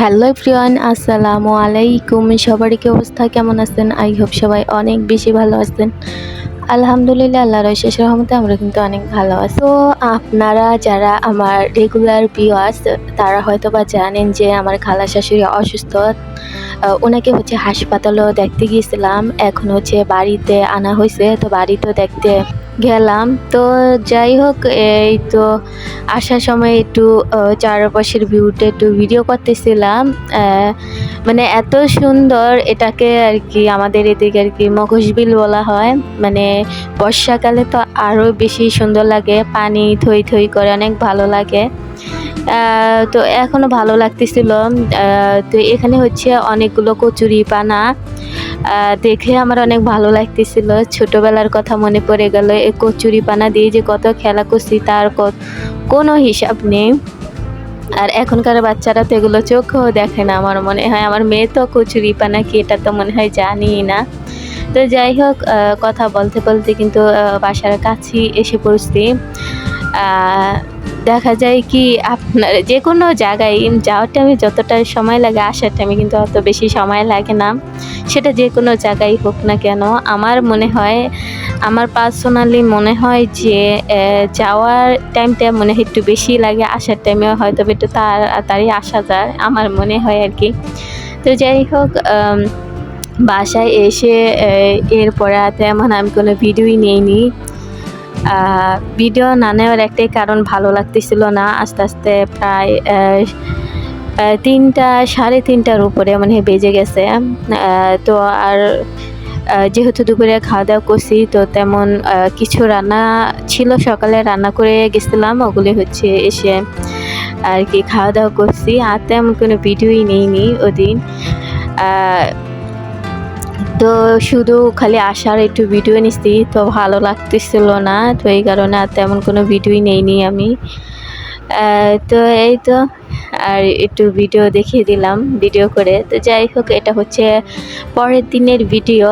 Hello everyone, আসসালামু আলাইকুম। সবার কি অবস্থা, কেমন আছেন? আই হোপ সবাই অনেক বেশি ভালো আছেন। আলহামদুলিল্লাহ, আল্লাহর অশেষ রহমতে আমরা কিন্তু অনেক ভালো আছি। তো আপনারা যারা আমার রেগুলার ভিউয়ার্স তারা হয়তো বা জানেন যে আমার খালা শাশুড়ি অসুস্থ। ওনাকে হাসপাতালেও দেখতে গিয়েছিলাম, এখন বাড়িতে আনা হয়েছে, তো বাড়িতেও দেখতে গেলাম। তো যাই হোক, এই তো আসার সময় একটু চারপাশের ভিউটা একটু ভিডিও করতেছিলাম। মানে এত সুন্দর, এটাকে আর কি আমাদের এদিকে আর কি মখশবিল বলা হয়। মানে বর্ষাকালে তো আরও বেশি সুন্দর লাগে, পানি থই থই করে, অনেক ভালো লাগে। তো এখনও ভালো লাগতেছিল। তো এখানে অনেকগুলো কচুরি পানা দেখে আমার অনেক ভালো লাগতেছিল। ছোটবেলার কথা মনে পড়ে গেল। এই কচুরি পানা দিয়ে যে কত খেলা করছি তার কোনো হিসাব নেই। আর এখনকার বাচ্চারা তো এগুলো চোখেও দেখে না। আমার মনে হয় আমার মেয়ে তো কচুরি পানা কি এটা তো মনে হয় জানিই না। তো যাই হোক, কথা বলতে বলতে কিন্তু বাসার কাছেই এসে পড়ছি। দেখা যায় কি, আপনার যে কোনো জায়গায় যাওয়ার টাইমে যতটা সময় লাগে, আসার টাইমে কিন্তু অত বেশি সময় লাগে না। সেটা যে কোনো জায়গায় হোক না কেন, আমার মনে হয়, আমার পার্সোনালি মনে হয় যে যাওয়ার টাইমটা মনে হয় একটু বেশি লাগে, আসার টাইমেও হয়তো একটু তাড়াতাড়ি আসা যায়, আমার মনে হয় আর কি। তো যাই হোক, বাসায় এসে এরপরে তেমন আমি কোনো ভিডিওই নিইনি। ভিডিও না নেওয়ার একটাই কারণ, ভালো লাগতেছিল না। আস্তে আস্তে প্রায় 3টা, 3:30টার উপরে মানে বেজে গেছে। তো আর যেহেতু দুপুরে খাওয়া দাওয়া করছি, তো তেমন কিছু রান্না ছিল, সকালে রান্না করে গেছিলাম, ওগুলি এসে আর কি খাওয়া দাওয়া করছি। আর তেমন কোনো ভিডিওই নিইনি ওদিন। তো শুধু খালি আসার একটু ভিডিও নিচ্ছি, তো ভালো লাগতেছিল না, তো এই কারণে আর তেমন কোনো ভিডিওই নেইনি আমি। তো এই তো, আর একটু ভিডিও দেখিয়ে দিলাম ভিডিও করে। তো যাই হোক, এটা পরের দিনের ভিডিও।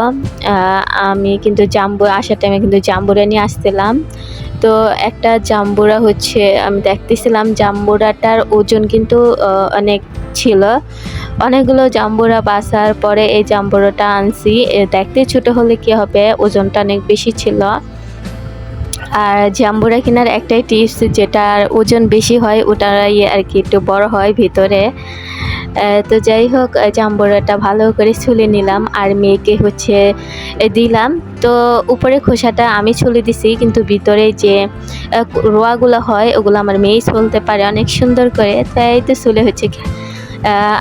আমি কিন্তু আসার টাইমে কিন্তু জাম্বুরা নিয়ে আসছিলাম। তো একটা জাম্বুরা আমি দেখতেছিলাম, জাম্বুরাটার ওজন কিন্তু অনেক ছিল। অনেকগুলো জাম্বুরা বাছার পরে এই জাম্বুরাটা আনছি। দেখতে ছোট হলে কি হবে, ওজনটা অনেক বেশি ছিল। আর জাম্বুরা কেনার একটাই টিপস, যেটার ওজন বেশি হয় ওটাই আর কি একটু বড় হয় ভিতরে। তো যাই হোক, জাম্বুরাটা ভালো করে ছুলে নিলাম আর মেয়েকে দিলাম। তো উপরে খোসাটা আমি ছুলে দিছি, কিন্তু ভিতরে যে রোয়াগুলো হয় ওগুলো আমার মেয়েই ছুলতে পারে অনেক সুন্দর করে, তাই তো ছুলে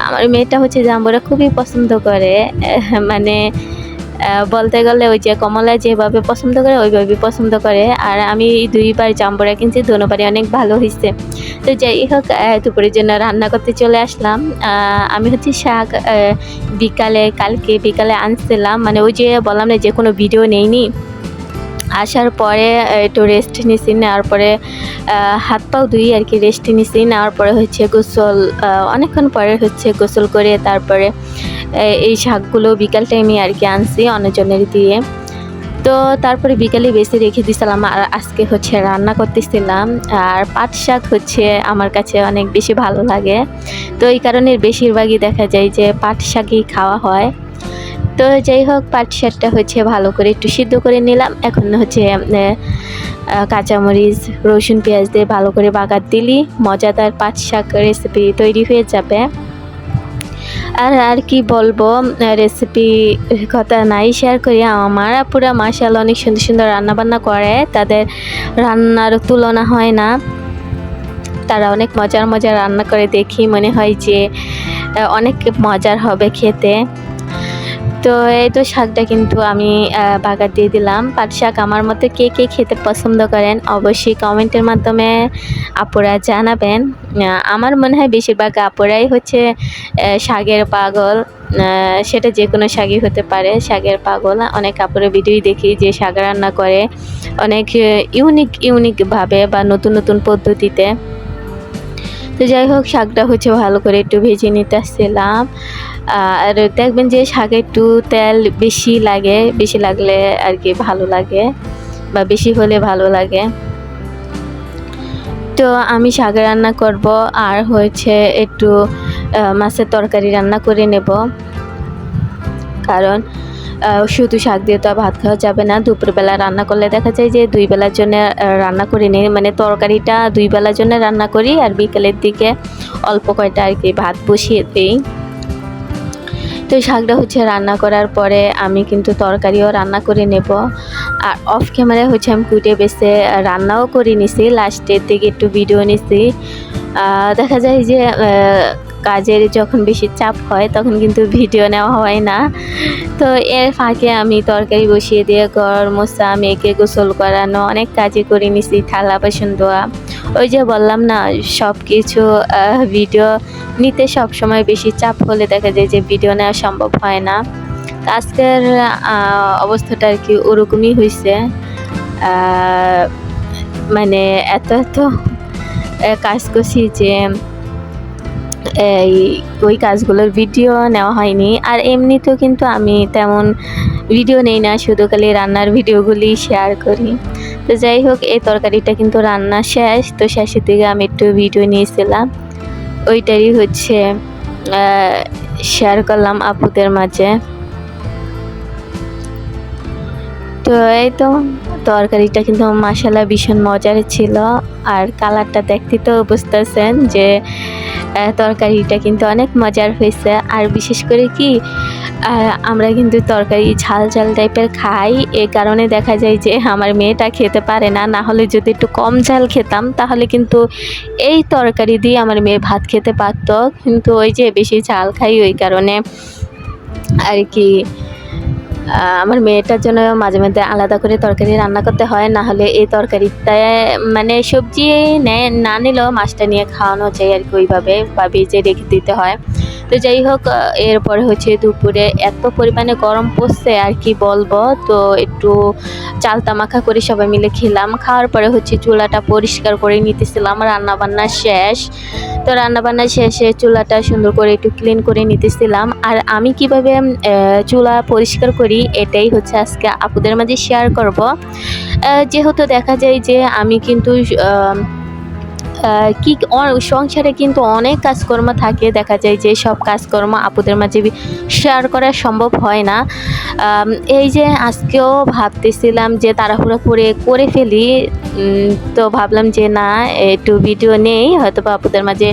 আমার মেয়েটা জাম্বুরা খুবই পছন্দ করে। মানে বলতে গেলে ওই যে কমলা যেভাবে পছন্দ করে ওইভাবে পছন্দ করে। আর আমি 2বার জাম্বুরা কিনছি, দুবারই অনেক ভালো হয়েছে। তো যাই হোক, দুপুরের জন্য রান্না করতে চলে আসলাম। আমি শাক কালকে বিকালে আনছিলাম, মানে ওই যে বললাম না যে কোনো ভিডিও নেইনি। আসার পরে একটু রেস্ট নিছি, নেওয়ার পরে হাত পাও ধুই আর কি, রেস্ট নিছি। নেওয়ার পরে গোসল, অনেকক্ষণ পরে গোসল করে তারপরে এই শাকগুলো বিকাল টাইমে আর কি আনছি অন্যজনের দিয়ে। তো তারপরে বিকালে বেশি রেখে দিয়েছিলাম, আর আজকে রান্না করতেছিলাম। আর পাট শাক আমার কাছে অনেক বেশি ভালো লাগে, তো এই কারণে বেশিরভাগই দেখা যায় যে পাট শাকই খাওয়া হয়। তো যাই হোক, পাট শাকটা ভালো করে একটু সিদ্ধ করে নিলাম। এখন কাঁচামরিচ, রসুন, পেঁয়াজ দিয়ে ভালো করে বাগার দিলি মজাদার পাট শাক রেসিপি তৈরি হয়ে যাবে। আর কি বলবো, রেসিপি কথা নাই শেয়ার করি। আমার আপুরা মাশাআল্লাহ অনেক সুন্দর সুন্দর রান্নাবান্না করে, তাদের রান্নার তুলনা হয় না। তারা অনেক মজার মজার রান্না করে, দেখি মনে হয় যে অনেক মজার হবে খেতে। তো এই তো শাকটা কিন্তু আমি বাগার দিয়ে দিলাম। পাট শাক আমার মতো কে কে খেতে পছন্দ করেন অবশ্যই কমেন্টের মাধ্যমে আপুরা জানাবেন। আমার মনে হয় বেশিরভাগ আপুরাই শাকের পাগল। সেটা যে কোনো শাকই হতে পারে, শাকের পাগল। অনেক আপুরের ভিডিওই দেখি যে শাক রান্না করে অনেক ইউনিকভাবে বা নতুন নতুন পদ্ধতিতে। তো যাই হোক, শাকটা ভালো করে একটু ভেজে নিতে আসছিলাম। আর দেখবেন যে শাকে একটু তেল বেশি লাগে, বেশি লাগলে আর কি ভালো লাগে, বা বেশি হলে ভালো লাগে। তো আমি শাক রান্না করব, আর একটু মাছের তরকারি রান্না করে নেব, কারণ শুধু শাক দিয়ে তো আর ভাত খাওয়া যাবে না। দুপুরবেলা রান্না করলে দেখা যায় যে 2 বেলার জন্য রান্না করে নিই, মানে তরকারিটা 2 বেলার জন্য রান্না করি আর বিকেলের দিকে অল্প কয়টা আর কি ভাত বসিয়ে দিই। তো শাকটা হচ্ছে রান্না করার পরে আমি কিন্তু তরকারিও রান্না করে নেব, আর অফ ক্যামেরায় হচ্ছে আমি কুটে বেছে রান্নাও করে নিছি, লাস্টের দিকে একটু ভিডিও নিছি। দেখা যায় যে কাজের যখন বেশি চাপ হয় তখন কিন্তু ভিডিও নেওয়া হয় না। তো এর ফাঁকে আমি তরকারি বসিয়ে দিয়ে ঘর মোছা, মেয়েকে গোসল করানো, অনেক কাজই করে নিছি, থালা বাসন ধোয়া। ওই যে বললাম না, সব কিছু ভিডিও নিতে সবসময় বেশি চাপ হলে দেখা যায় যে ভিডিও নেওয়া সম্ভব হয় না। তো আজকের অবস্থাটা আর কি ওরকমই হয়েছে, মানে এত কাজ করছি যে ওই কাজগুলোর ভিডিও নেওয়া হয়নি। আর এমনিতেও কিন্তু আমি তেমন ভিডিও নেই না, শুধু খালি রান্নার ভিডিওগুলি শেয়ার করি। তো যাই হোক, এই তরকারিটা কিন্তু রান্না শেষ, তো শেষের দিকে আমি একটু ভিডিও নিয়েছিলাম, ওইটারই হচ্ছে শেয়ার করলাম আপুদের মাঝে। তো এই তো তরকারিটা কিন্তু মাশাআল্লাহ ভীষণ মজার ছিল, আর কালারটা দেখতে তো বুঝতেছেন যে তরকারিটা কিন্তু অনেক মজার হয়েছে। আর বিশেষ করে কি আমরা কিন্তু তরকারি ঝাল ঝাল টাইপের খাই, এ কারণে দেখা যায় যে আমার মেয়েটা খেতে পারে না। না হলে যদি একটু কম ঝাল খেতাম তাহলে কিন্তু এই তরকারি দিয়ে আমার মেয়ে ভাত খেতে পারতো, কিন্তু ওই যে বেশি ঝাল খাই ওই কারণে আর কি আমার মেয়েটার জন্য মাঝে মধ্যে আলাদা করে তরকারি রান্না করতে হয়, না হলে এই তরকারিটায় মানে সবজি না নিলেও মাছটা নিয়ে খাওয়ানো যায় আর কি, ওইভাবে বা ভেজে রেখে দিতে হয়। তো যাই হোক, এরপরে হচ্ছে দুপুরে এত পরিমাণে গরম পড়ছে আর কি বলবো, তো একটু চালতা মাখা করে সবাই মিলে খেলাম। খাওয়ার পরে হচ্ছে চুলাটা পরিষ্কার করে নিতেছিলাম, রান্নাবান্না শেষ। তো রান্নাবান্না শেষে চুলাটা সুন্দর করে একটু ক্লিন করে নিতেছিলাম। আর আমি কিভাবে চুলা পরিষ্কার করি এটাই হচ্ছে আজকে আপুদের মাঝে শেয়ার করব। যেহেতু দেখা যায় যে আমি কিন্তু সংসারে কিন্তু অনেক কাজকর্ম থাকে, দেখা যায় যে সব কাজকর্ম আপুদের মাঝে শেয়ার করা সম্ভব হয় না। এই যে আজকেও ভাবতেছিলাম যে তাড়াহুড়ো করে ফেলি, তো ভাবলাম যে না, একটু ভিডিও নেই, হয়তো বা আপুদের মাঝে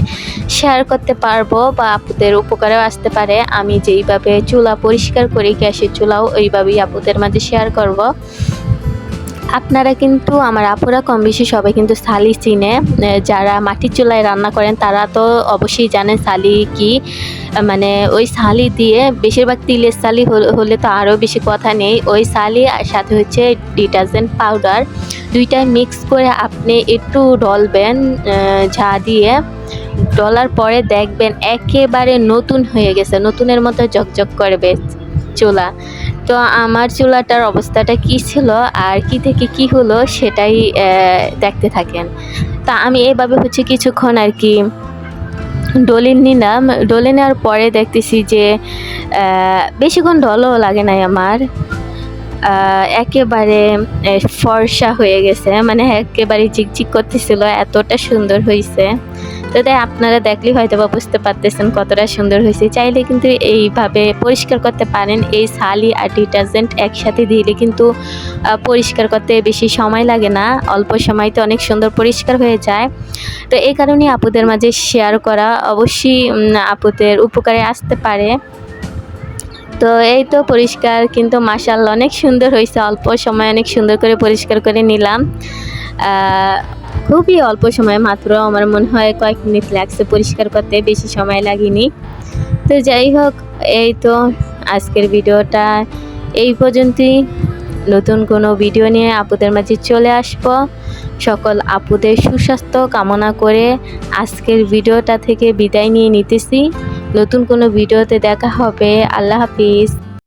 শেয়ার করতে পারবো বা আপুদের উপকারেও আসতে পারে। আমি যেইভাবে চুলা পরিষ্কার করি, গ্যাসের চুলাও ওইভাবেই আপুদের মাঝে শেয়ার করব। আপনারা কিন্তু আমার আপুরা কম বেশি সবাই কিন্তু সালি চিনে, যারা মাটির চুলায় রান্না করেন তারা তো অবশ্যই জানেন সালি কি, মানে ওই সালি দিয়ে বেশিরভাগ তিলের সালি হলে তো আরও বেশি কথা নেই, ওই সালি আর সাথে হচ্ছে ডিটারজেন্ট পাউডার, দুইটাই মিক্স করে আপনি একটু ডলবেন ঝা দিয়ে। ডলার পরে দেখবেন একেবারে নতুন হয়ে গেছে, নতুনের মতো জকজক করবে চুলা। তো আমার চুলাটার অবস্থাটা কি ছিল আর কি থেকে কি হলো সেটাই দেখতে থাকেন। তা আমি এভাবে হচ্ছে কিছুক্ষণ আর কি ডলে নিলাম, ডলে নেওয়ার পরে দেখতেছি যে বেশিক্ষণ ডলও লাগে নাই আমার, একেবারে ফর্সা হয়ে গেছে, মানে একেবারে চিকচিক করতেছিল, এতটা সুন্দর হয়েছে। তো তাই আপনারা দেখলে হয়তো বা বুঝতে পারতেছেন কতটা সুন্দর হয়েছে। চাইলে কিন্তু এইভাবে পরিষ্কার করতে পারেন, এই সালি আর ডিটারজেন্ট একসাথে দিলে কিন্তু পরিষ্কার করতে বেশি সময় লাগে না, অল্প সময়তে অনেক সুন্দর পরিষ্কার হয়ে যায়। তো এই কারণে আপুদের মাঝে শেয়ার করা, অবশ্যই আপুদের উপকারে আসতে পারে। তো এই তো পরিষ্কার কিন্তু মাশাআল্লাহ অনেক সুন্দর হয়েছে, অল্প সময় অনেক সুন্দর করে পরিষ্কার করে নিলাম। খুবই অল্প সময়, মাত্র আমার মনে হয় কয়েক মিনিট লাগছে পরিষ্কার করতে, বেশি সময় লাগেনি। তো যাই হোক, এই তো আজকের ভিডিওটা এই পর্যন্তই। নতুন কোনো ভিডিও নিয়ে আপুদের মাঝে চলে আসবো। সকল আপুদের সুস্বাস্থ্য কামনা করে আজকের ভিডিওটা থেকে বিদায় নিয়ে নিতেছি। নতুন কোনো ভিডিওতে দেখা হবে। আল্লাহ হাফিজ।